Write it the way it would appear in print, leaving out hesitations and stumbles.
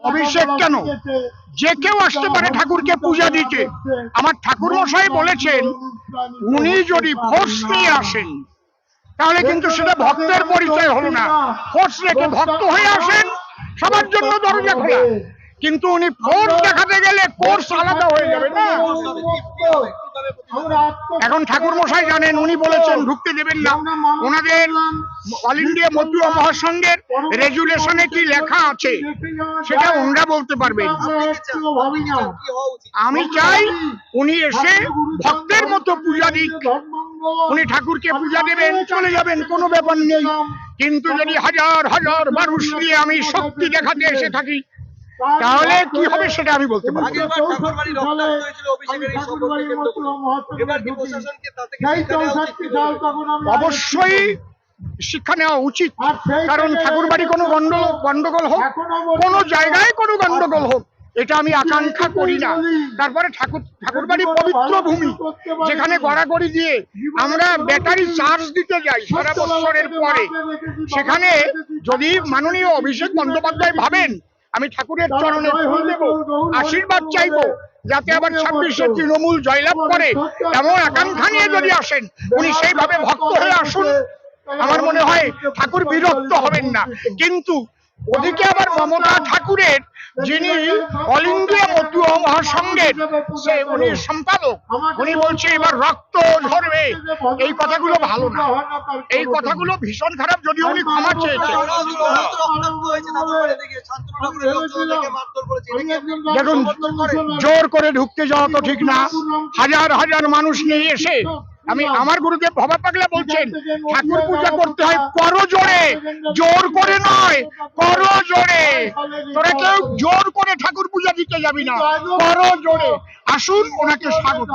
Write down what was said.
অভিষেক কেন, যে কেউ আসতে পারে ঠাকুরকে পূজা দিতে। আমার ঠাকুর মশাই বলেছেন উনি যদি ফোর্স নিয়ে আসেন তাহলে কিন্তু সেটা ভক্তের পরিচয় হলো না। ফোর্স রেখে ভক্ত হয়ে আসেন, সবার জন্য দরজা খোলা, কিন্তু উনি ফোর্স দেখাতে গেলে কোর্স আলাদা হয়ে যাবে না। এখন ঠাকুর মশাই জানেন, উনি বলেছেন ঢুকতে দেবেন না। ওনাদের অল ইন্ডিয়া মতুয়া মহাসংঘের রেজুলেশনে কি লেখা আছে সেটা ওনারা বলতে পারবেন। আমি চাই উনি এসে ভক্তের মতো পূজা দিক, উনি ঠাকুরকে পূজা দেবেন, চলে যাবেন, কোনো ব্যাপার নেই। কিন্তু যদি হাজার হাজার মানুষ নিয়ে আমি শক্তি দেখাতে এসে থাকি তাহলে কি হবে সেটা আমি বলতে পারি। অবশ্যই শিক্ষা নেওয়া উচিত, কারণ ঠাকুর বাড়ি কোনো গন্ডগোল হোক, কোনো জায়গায় কোনো গন্ডগোল হোক, এটা আমি আকাঙ্ক্ষা করি না। তারপরে ঠাকুর বাড়ি পবিত্র ভূমি, যেখানে গড়াগড়ি দিয়ে আমরা ব্যাটারি চার্জ দিতে যাই সারা বছরের পরে, সেখানে যদি মাননীয় অভিষেক বন্দ্যোপাধ্যায় ভাবেন আমি ঠাকুরের চরণে ফুল দেব, আশীর্বাদ চাইবো, যাতে আবার 26-এ তৃণমূল জয়লাভ করে, এমন আকাঙ্ক্ষা নিয়ে যদি আসেন, উনি সেইভাবে ভক্ত হয়ে আসুন, আমার মনে হয় ঠাকুর বিরক্ত হবেন না। কিন্তু ওদিকে আবার মমতা ঠাকুরের, যিনি অল ইন্ডিয়া মতুয়া মহাসংঘের উনি সম্পাদক, উনি বলছে এবার রক্ত ঝরবে, এই কথাগুলো ভালো না, এই কথাগুলো ভীষণ খারাপ। যদিও উনি ক্ষমা চেয়েছেন, দেখুন জোর করে ঢুকতে যাওয়া তো ঠিক না। হাজার হাজার মানুষ নিয়ে এসে, আমি আমার গুরুদেব ভবা পাগলা বলছেন ঠাকুর পূজা করতে হয় করো জোরে, জোর করে নয়, করো জোরে। তোরা কেউ জোর করে ঠাকুর পূজা দিতে যাবি না, করো জোরে। আসুন, ওনাকে স্বাগত।